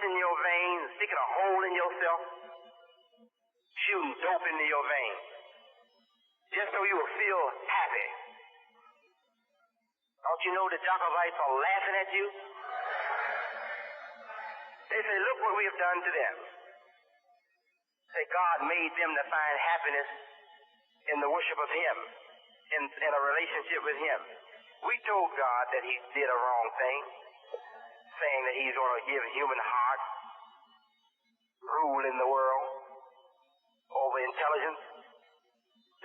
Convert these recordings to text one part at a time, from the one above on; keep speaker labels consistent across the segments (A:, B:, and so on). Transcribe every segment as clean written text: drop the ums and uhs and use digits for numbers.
A: busting your veins, sticking a hole in yourself, shooting dope into your veins, just so you will feel happy. Don't you know the Jacobites are laughing at you? They say, look what we have done to them. Say, God made them to find happiness in the worship of Him, in a relationship with Him. We told God that He did a wrong thing, saying that He's going to give human hearts rule in the world over intelligence.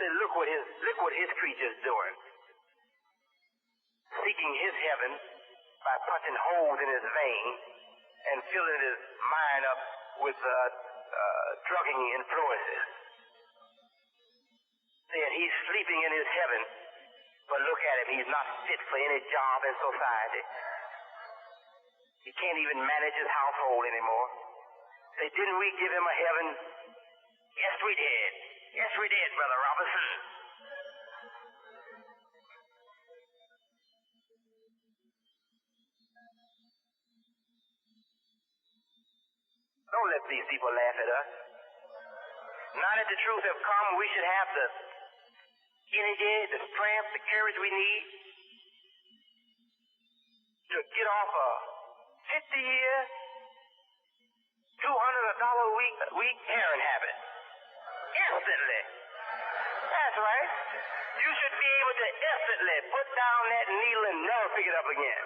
A: Say, look what His creatures doing. Seeking His heaven by punching holes in His veins and filling His mind up with drugging influences. Saying He's sleeping in His heaven, but look at Him, He's not fit for any job in society. He can't even manage His household anymore. Say, didn't we give Him a heaven? Yes, we did. Yes, we did, Brother Robinson. Don't let these people laugh at us. Now that the truth have come, we should have the energy, the strength, the courage we need to get off a 50-year, $200 a week herring habit. Instantly. That's right. You should be able to instantly put down that needle and never pick it up again.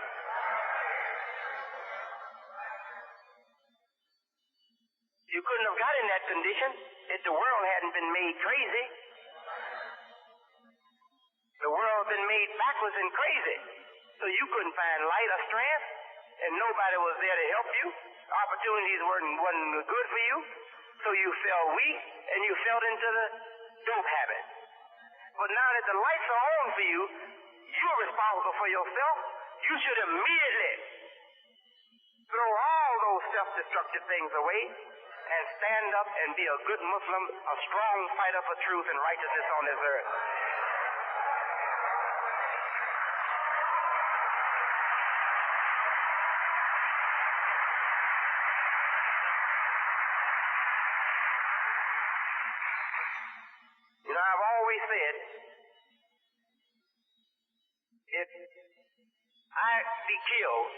A: You couldn't have got in that condition if the world hadn't been made crazy. The world had been made backwards and crazy. So you couldn't find light or strength, and nobody was there to help you. Opportunities wasn't good for you. So you fell weak, and you fell into the dope habit. But now that the lights are on for you, you're responsible for yourself. You should immediately throw all those self-destructive things away and stand up and be a good Muslim, a strong fighter for truth and righteousness on this earth. You know, I've always said, if I be killed,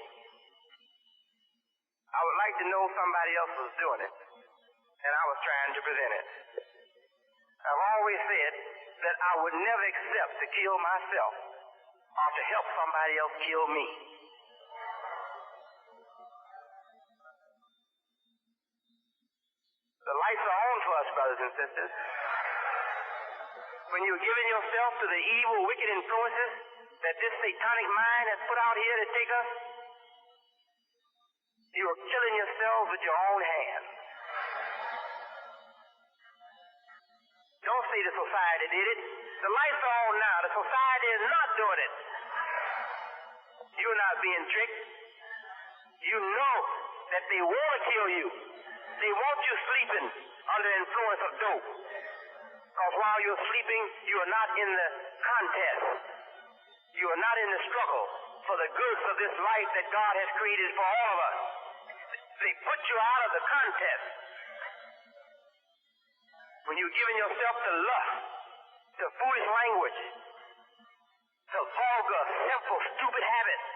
A: I would like to know somebody else was doing it, and I was trying to prevent it. I've always said that I would never accept to kill myself or to help somebody else kill me. The lights are on for us, brothers and sisters. When you're giving yourself to the evil, wicked influences that this satanic mind has put out here to take us, you are killing yourselves with your own hands. Don't say the society did it. The lights are on now. The society is not doing it. You're not being tricked. You know that they want to kill you. They want you sleeping under the influence of dope. Because while you're sleeping, you are not in the contest. You are not in the struggle for the goods of this life that God has created for all of us. They put you out of the contest. When you're giving yourself to lust, to foolish language, to vulgar, simple, stupid habits,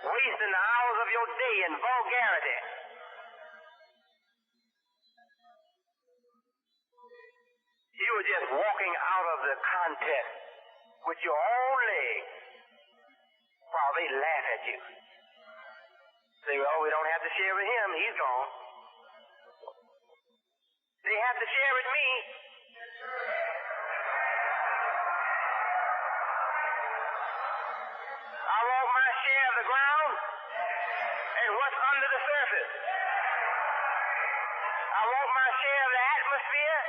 A: wasting the hours of your day in vulgarity. You are just walking out of the contest with your own legs while they laugh at you. Say, well, we don't have to share with him. He's gone. They have to share with me. I want my share of the ground and what's under the surface. I want my share of the atmosphere.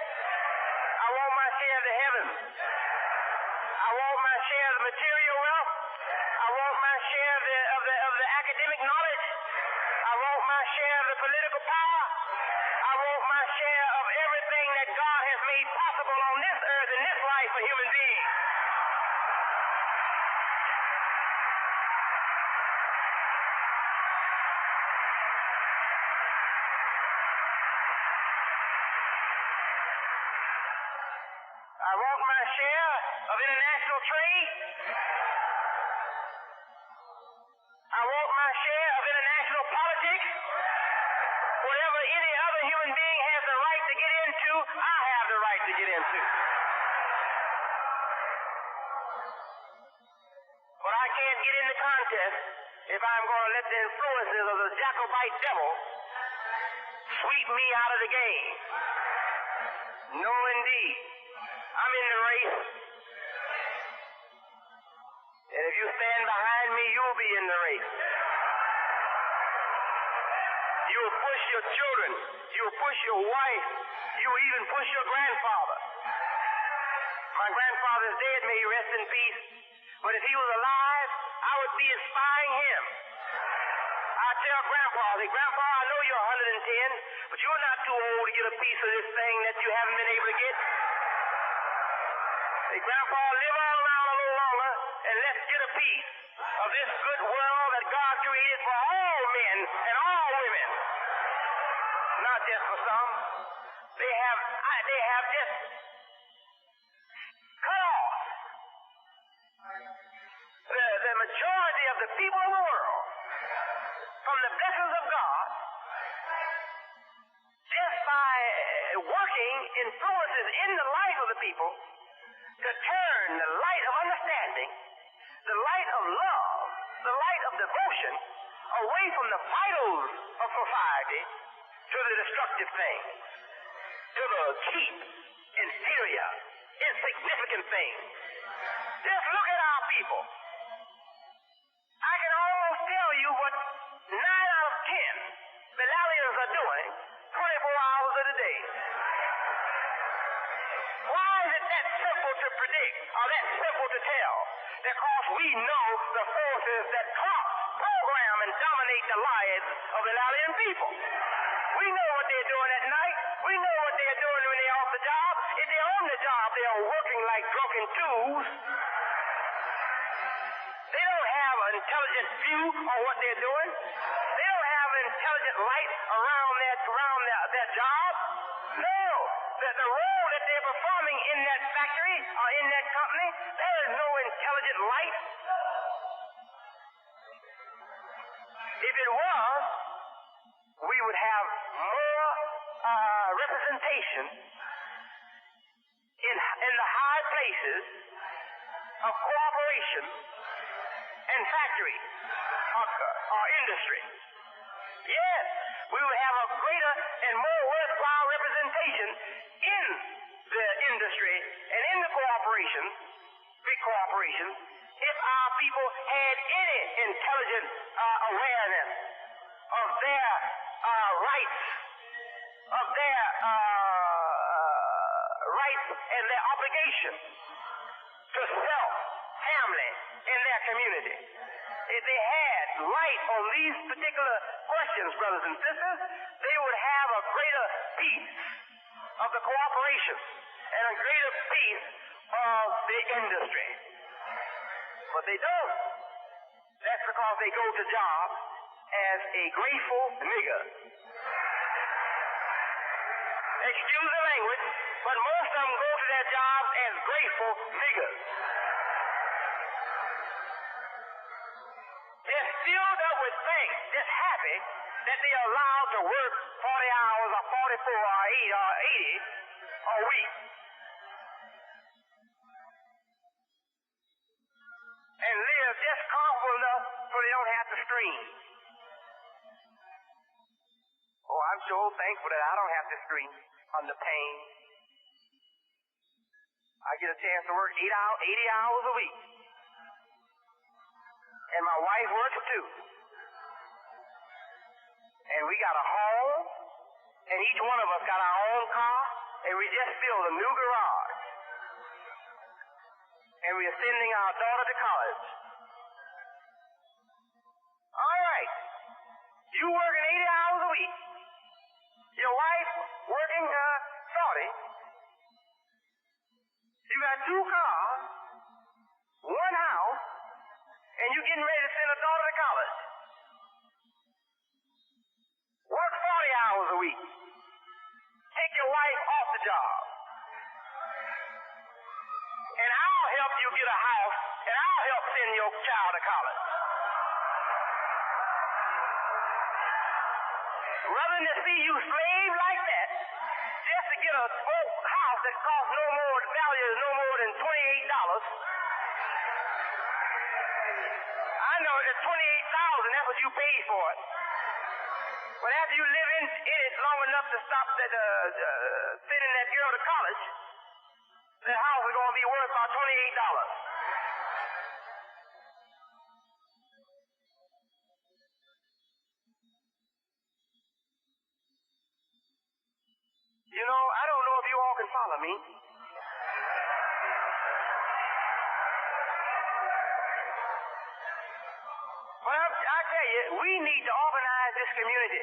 A: I want my share of the heavens. I want my share of the material wealth. I want my share of the academic knowledge. I want my share of the political power. I want my share of everything that God has made possible on this earth and this life for human beings. my share of international trade. I want my share of international politics. Whatever any other human being has the right to get into, I have the right to get into. But I can't get in the contest if I'm going to let the influences of the Jacobite devil sweep me out of the game. No, indeed. I'm in the race. And if you stand behind me, you'll be in the race. You'll push your children. You'll push your wife. You'll even push your grandfather. My grandfather is dead, may he rest in peace. But if he was alive, I would be inspiring him. I tell Grandpa, Grandpa, I know you're 110, but you're not too old to get a piece of this thing that you haven't been able to get. Say, Grandpa, live on around a little longer, and let's get a piece of this good world that God created for all men and all women. Not just for some. They have just cut off the majority of the people of the world from the blessings of God just by working influences in the life of the people to turn the light of understanding, the light of love, the light of devotion away from the vitals of society to the destructive things, to the cheap, inferior, insignificant things. Just look at our people. I can almost tell you what 9 out of 10 Bilalians are doing 24 hours of the day. Why is it that simple to predict or that simple to tell? Because we know the forces that program and dominate the lives of Bilalian people. We know what they're doing at night. We know what they're doing when they're off the job. If they're on the job, they are working like drunken tools. They don't have an intelligent view on what they're doing. They don't have an intelligent light around their job. No. The role that they're performing in that factory or in that company, there is no intelligent light. If it was, we would have more representation in the high places of cooperation and factory or industry. Yes, we would have a greater and more worthwhile representation in the industry and in the big corporations, if our people had any intelligent awareness of their rights, and their obligation to self, family, and their community. If they had light on these particular questions, brothers and sisters, they would have a greater piece of the cooperation and a greater piece of the industry. But they don't. That's because they go to jobs as a grateful nigger. Excuse the language, but most of them go to their jobs as grateful niggers. They're filled up with thanks, just happy that they are allowed to work 40 hours or 44 or 8 or 80 a week. And live just comfortable enough so they don't have to scream. Oh, I'm so thankful that I don't have to scream under pain. I get a chance to work 80 hours a week. And my wife works too. And we got a home, and each one of us got our own car, and we just built a new garage. And we are sending our daughter to college. All right. You working 80 hours a week. Your wife working 40. You got 2 cars, 1 house, and you getting ready to send a daughter to college. Work 40 hours a week. Take your wife off the job. you get a house, and I'll help send your child to college. Rather than see you slave like that, just to get a spoke house that costs no more, the value is no more than $28. I know it's $28,000, that's what you paid for it. But after you live in it long enough to stop sending that girl to college, that house is going to be worth about $28. You know, I don't know if you all can follow me. Well, I tell you, we need to organize this community.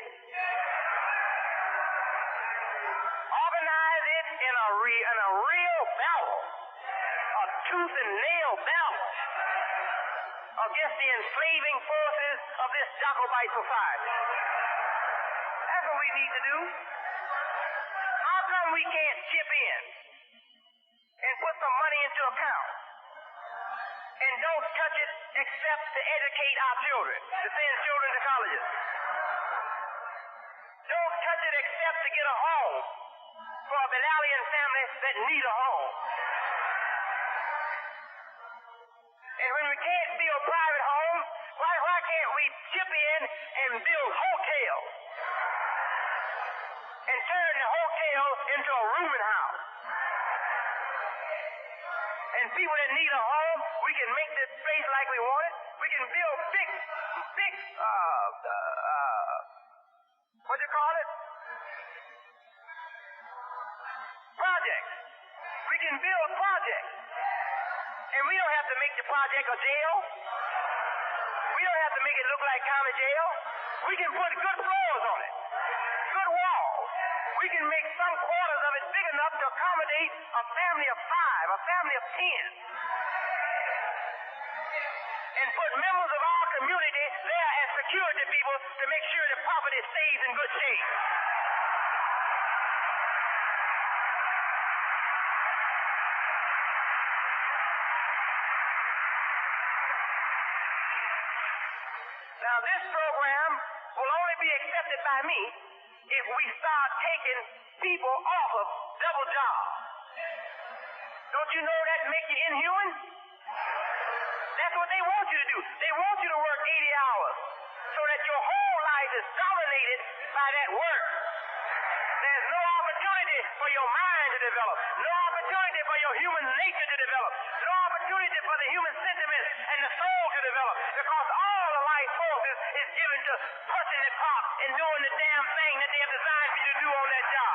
A: Organize it in a real battle, a tooth and nail battle against the enslaving forces of this Jacobite society. That's what we need to do. How come we can't chip in and put some money into account and don't touch it except to educate our children, to send children to colleges? Don't touch it except to get a home for a Bilalian family that need a home. And when we can't build private homes, why can't we chip in and build hotels and turn the hotel into a rooming house? And people that need a home, we can make this space like we want it. We can build big, what do you call it? Projects. We can build projects. And we don't have to make the project a jail. We don't have to make it look like county jail. We can put good floors on it, good walls. We can make some quarters of it big enough to accommodate a family of 5, a family of 10. And put members of our community there as security people to make sure the property stays in good shape. Now, this program will only be accepted by me if we start taking people off of double jobs. Don't you know that makes you inhuman? That's what they want you to do. They want you to work 80 hours so that your whole life is dominated by that work. There's no opportunity for your mind to develop, no opportunity for your human nature to develop, no opportunity for the human sentiment and the soul to develop, because all the life forces is given to punching the clock and doing the damn thing that they have designed for you to do on that job.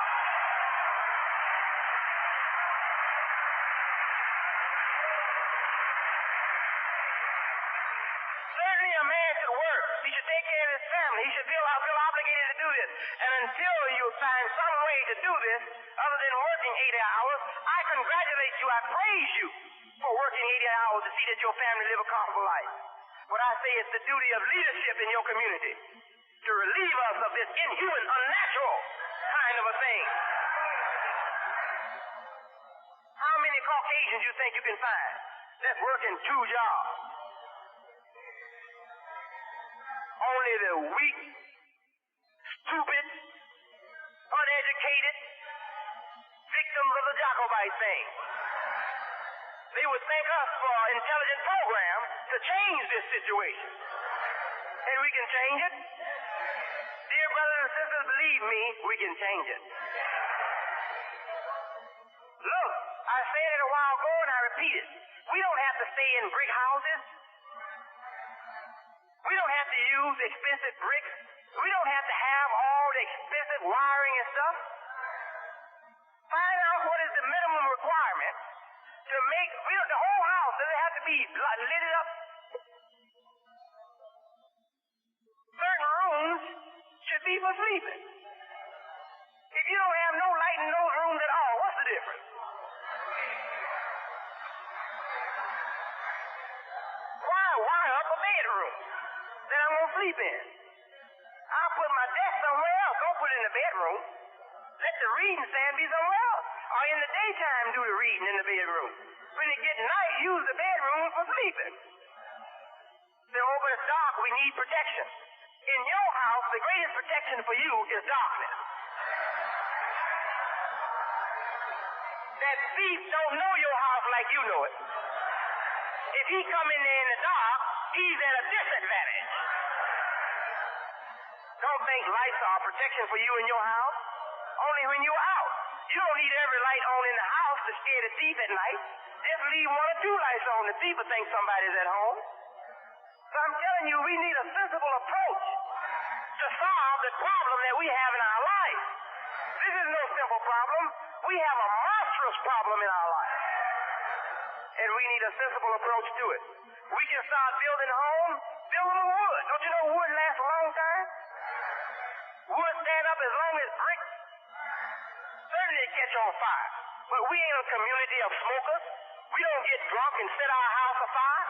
A: Certainly a man should work. He should take care of his family. He should feel obligated to do this. And until you find some way to do this, other than working 80 hours, I congratulate you, I praise you for working 80 hours to see that your family live a comfortable life. What I say is the duty of leadership in your community to relieve us of this inhuman, unnatural kind of a thing. How many Caucasians you think you can find that's working 2 jobs? Only the weak, stupid, uneducated victims of the Jahcubite thing. They would thank us for an intelligent program to change this situation. And we can change it. Dear brothers and sisters, believe me, we can change it. Look, I said it a while ago and I repeat it. We don't have to stay in brick houses. We don't have to use expensive bricks. We don't have to have all the expensive wiring and stuff. Find out what is the minimum requirement to make the whole house. Does it have to be lit up? Certain rooms should be for sleeping. If you don't have no light in those rooms at all, what's the difference? Why wire up a bedroom that I'm going to sleep in? I'll put my desk somewhere else. Don't put it in the bedroom. Let the reading stand be somewhere else. Or in the daytime, do the reading in the bedroom. When it gets night, use the bedroom for sleeping. So, but it's dark, we need protection. In your house, the greatest protection for you is darkness. That thief don't know your house like you know it. If he come in there in the dark, he's at a disadvantage. Don't think lights are protection for you in your house. Only when you're out. You don't need every light on in the house to scare the thief at night. Just leave one or two lights on. The thief will think somebody's at home. So I'm telling you, we need a sensible approach to solve the problem that we have in our life. This is no simple problem. We have a monstrous problem in our life. And we need a sensible approach to it. We can start building homes, build them with wood. Don't you know wood lasts a long time? Wood stand up as long as brick. Certainly it catch on fire. But we ain't a community of smokers. We don't get drunk and set our house afire.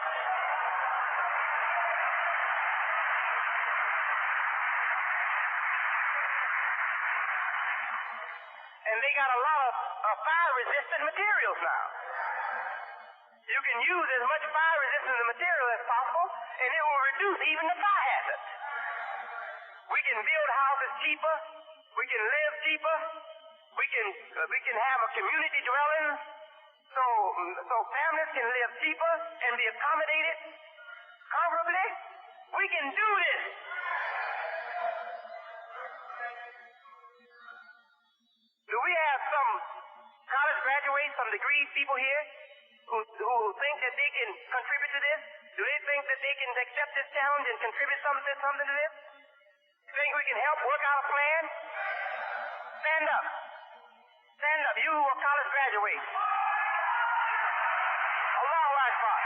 A: And they got a lot of fire-resistant materials now. You can use as much fire-resistant material as possible, and it will reduce even the fire hazard. We can build houses cheaper. We can live cheaper. We can have a community dwelling, so families can live cheaper and be accommodated comfortably. We can do this. Do we have some college graduates, some degreed people here who think that they can contribute to this? Do they think that they can accept this challenge and contribute something to this? You think we can help work out a plan? Stand up. Stand up, you who are college graduates. Allahu Akbar.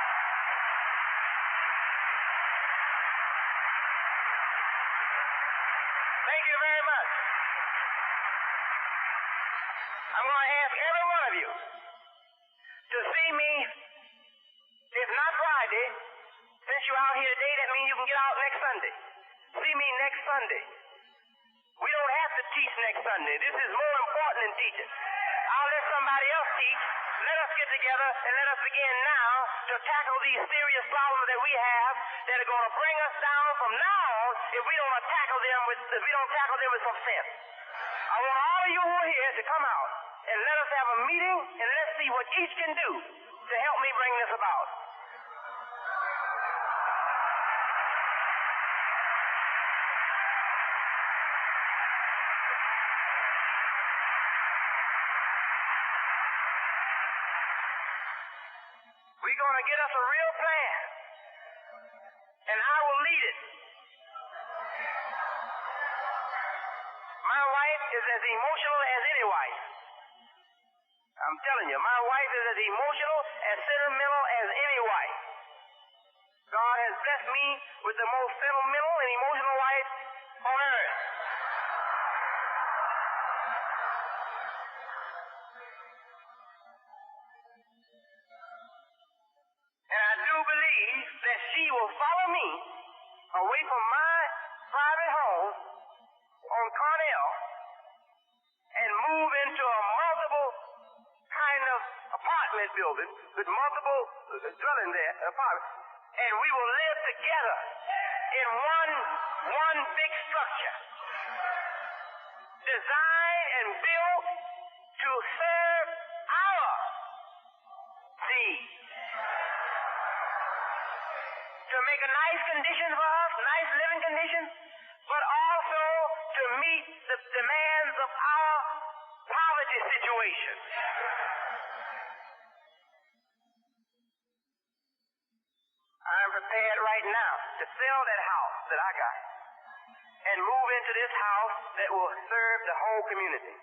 A: Thank you very much. I'm going to ask every one of you to see me, if not Friday, since you're out here today, that means you can get out next Sunday. See me next Sunday. We don't have to teach next Sunday. This is more important than teaching. I'll let somebody else teach. Let us get together and let us begin now to tackle these serious problems that we have that are going to bring us down from now on if we don't tackle them with some sense. I want all of you who are here to come out and let us have a meeting and let's see what each can do to help me bring this about. We're going to get us a real plan, and I will lead it. My wife is as emotional as any wife. I'm telling you, my wife is as emotional and sentimental as any wife. God has blessed me with the most sentimental and emotional wife on earth. And I do believe that she will follow me away from my private home on Cornell and move into a multiple kind of apartment building with multiple dwelling there, apartments, and we will live together in one big structure, designed and built to serve our needs, to make a nice condition for us, nice living conditions, but also to meet the demands of our poverty situation. I'm prepared right now to sell that house that I got and move into this house that will serve the whole community.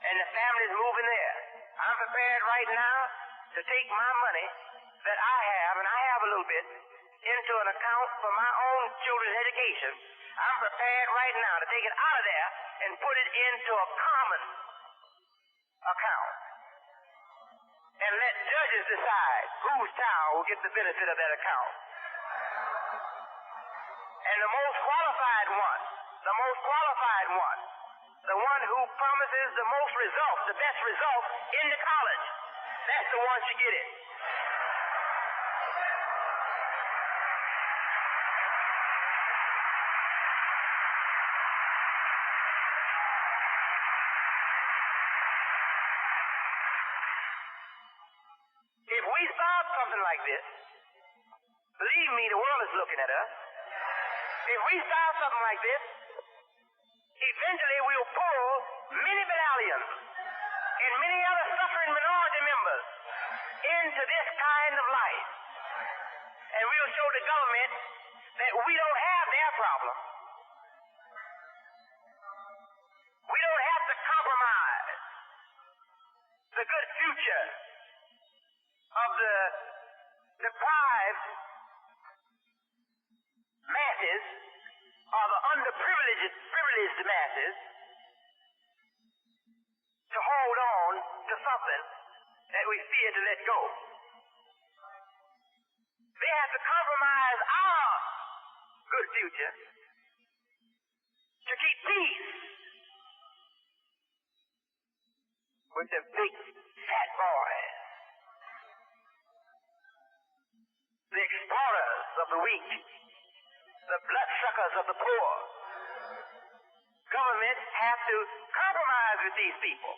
A: And the families moving there. I'm prepared right now to take my money that I have, and I have a little bit, into an account for my own children's education. I'm prepared right now to take it out of there and put it into a common account. And let judges decide whose child will get the benefit of that account. And the most qualified one the one who promises the most results, the best results in the college. That's the one should get it. If we start something like this, believe me, the world is looking at us. If we start something like this, eventually we'll pull many battalions and many other suffering minority members into this kind of life. And we'll show the government that we don't have their problem. We don't have to compromise the good future of the deprived masses or the underprivileged masses to hold on to something that we fear to let go. They have to compromise our good future to keep peace with the big fat boys, the exploiters of the weak, the bloodsuckers of the poor. Governments have to compromise with these people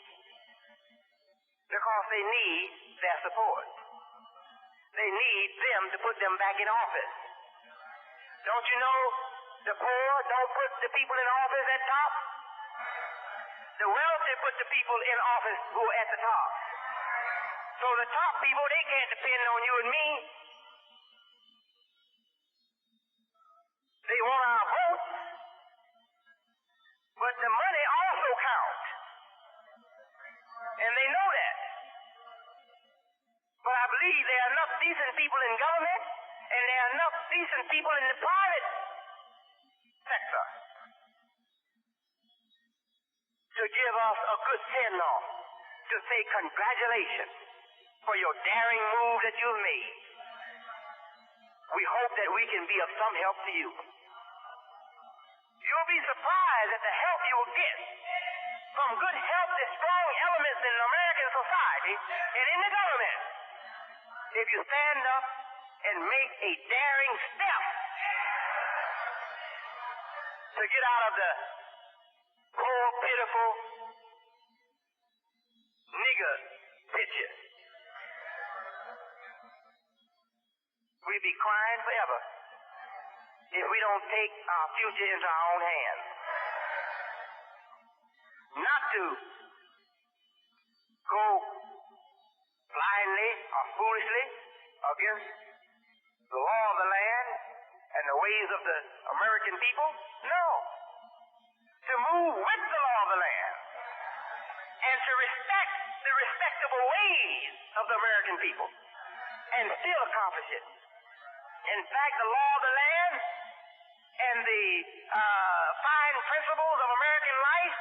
A: because they need their support. They need them to put them back in office. Don't you know the poor don't put the people in office at top? The wealthy put the people in office who are at the top. So the top people, they can't depend on you and me. They want our votes, but the money also counts. And they know that. But I believe there are enough decent people in government, and there are enough decent people in the private sector to give us a good send-off, to say congratulations for your daring move that you've made. We hope that we can be of some help to you. You'll be surprised at the help you will get from good, healthy, strong elements in American society and in the government if you stand up and make a daring step to get out of the poor, pitiful nigger picture. We'd be crying forever if we don't take our future into our own hands. Not to go blindly or foolishly against the law of the land and the ways of the American people. No. To move with the law of the land and to respect the respectable ways of the American people and still accomplish it. In fact, the law of the land and the fine principles of American life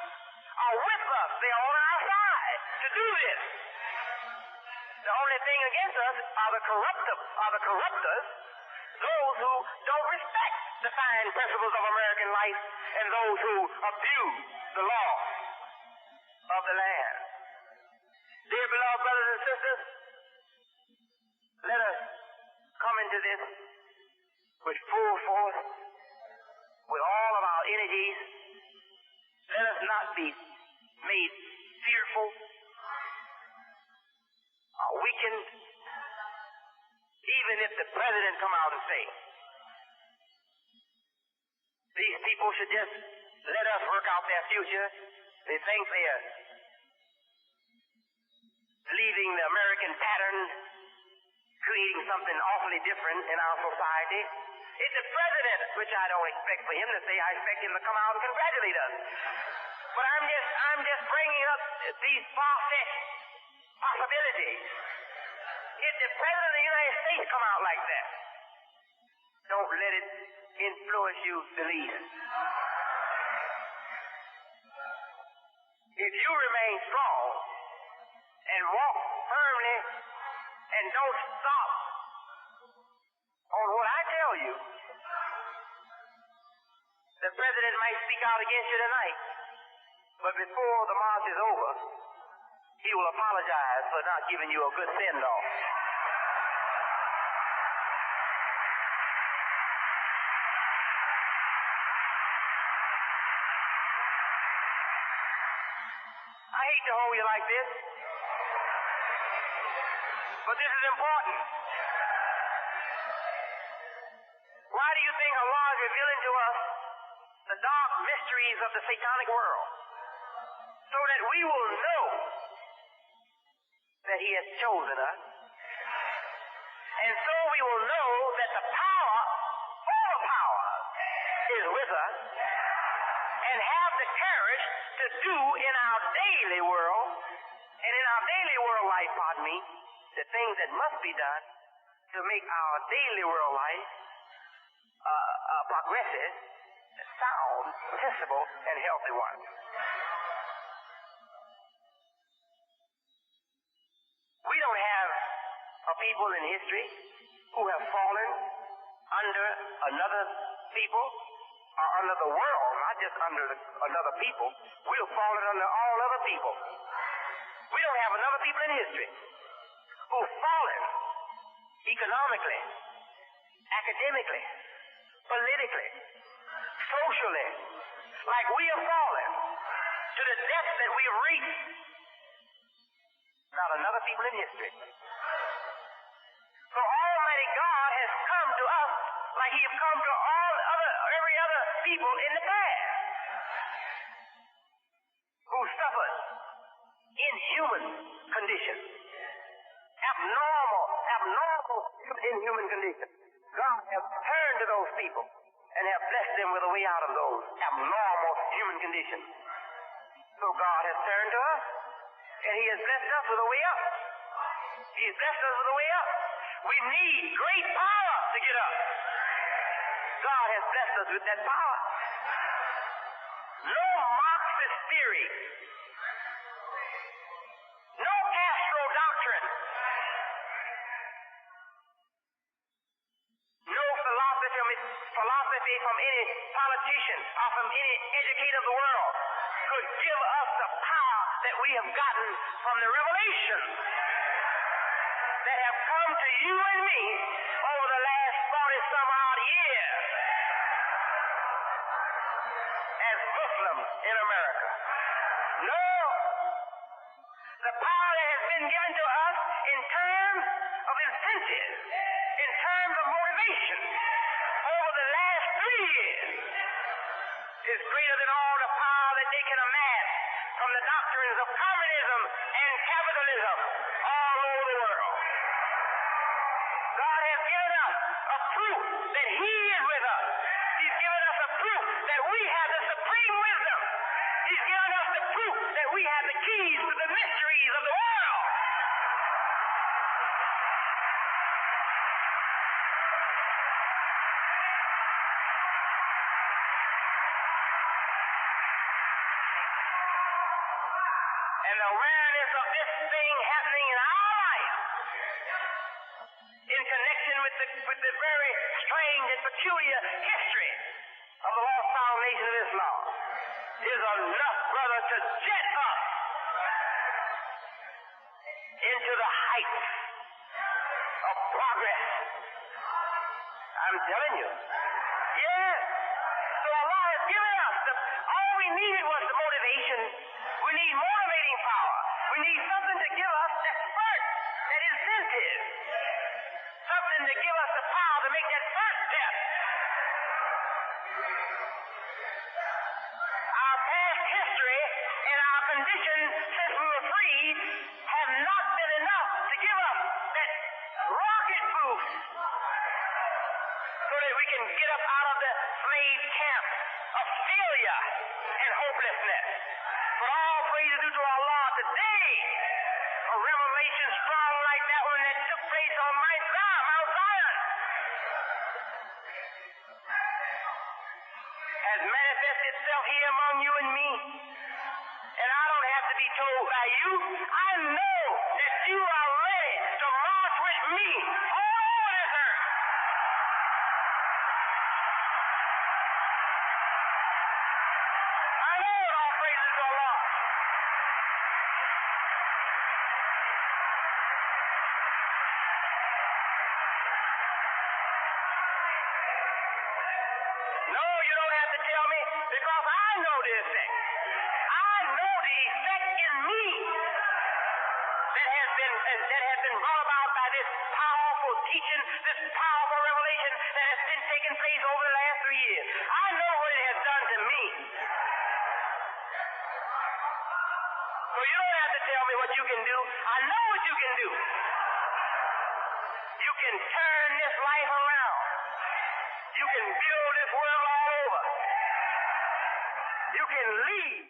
A: are with us. They are on our side to do this. The only thing against us are the corruptors, those who don't respect the fine principles of American life and those who abuse the law of the land. Dear beloved brothers and sisters, let us come into this with full force, with all of our energies. Let us not be made fearful or weakened, even if the president come out and say, these people should just let us work out their future. They think they are leaving the American pattern, creating something awfully different in our society. It's the president, which I don't expect for him to say. I expect him to come out and congratulate us. But I'm just bringing up these far-fetched possibilities. If the president of the United States come out like that, don't let it influence you the least. If you remain strong and walk firmly and don't stop on what I tell you, the president might speak out against you tonight, But before the march is over, he will apologize for not giving you a good send-off. I hate to hold you like this, but this is important. Why do you think Allah is revealing to us the dark mysteries of the satanic world? So that we will know that He has chosen us. And so we will know that the power, all power, is with us. And have the courage to do in our daily world, and in our daily world life, the things that must be done to make our daily world life progressive, sound, sensible, and healthy one. We don't have a people in history who have fallen under another people or under the world, not just under another people. We have fallen under all other people. We don't have another people in history who've fallen economically, academically, politically, socially, like we have fallen to the depth that we have reached. Not another people in history. So Almighty God has come to us like He has come to every other people in the past who suffered inhuman conditions, abnormal inhuman conditions. God has turned to those people and have blessed them with a way out of those abnormal human conditions. So God has turned to us, and He has blessed us with a way up. He's blessed us with a way up. We need great power to get up. God has blessed us with that power. No Marxist theory, no Castro doctrine, no philosophy from any politician or from any educator of the world could give us the power that we have gotten from the revelation that have come to you and me over the last 40-some odd years as Muslims in America. No, the power that has been given to us in terms of incentive, in terms of motivation over the last 3 years is greater than all the power that they can amass from the doctrines of communism and capitalism all over the world. God has given us a proof that He is with us. He's given us a proof that we have the supreme wisdom. He's given us the proof that we have the keys to the mysteries of the world. And the awareness of this thing happening in our life in connection with the very strange and peculiar history of the lost foundation of Islam is enough, brother, to jet us into the heights of progress. I'm telling you. Yes. So Allah has given us all we needed was the motivation. We need motivating power. We need something to give us that spark, that incentive. Something to give us the power to make that first step. Our past history and our condition since we were free have not been enough to give us that rocket boost so that we can get up out of the slave camp of failure and hopelessness. But all praise is due to Allah today. A revelation strong like that one that took place on Mount Zion has manifested itself here among you and me. And I don't have to be told by you. I know that you are ready to march with me all over this earth. I know it, all praises to Allah. know the effect. I know the effect in me that has been brought about by this powerful teaching, this powerful revelation that has been taking place over the last 3 years. I know what it has done to me. So you don't have to tell me what you can do. I know what you can do. You can turn this life around. You can build this world all over. You can lead.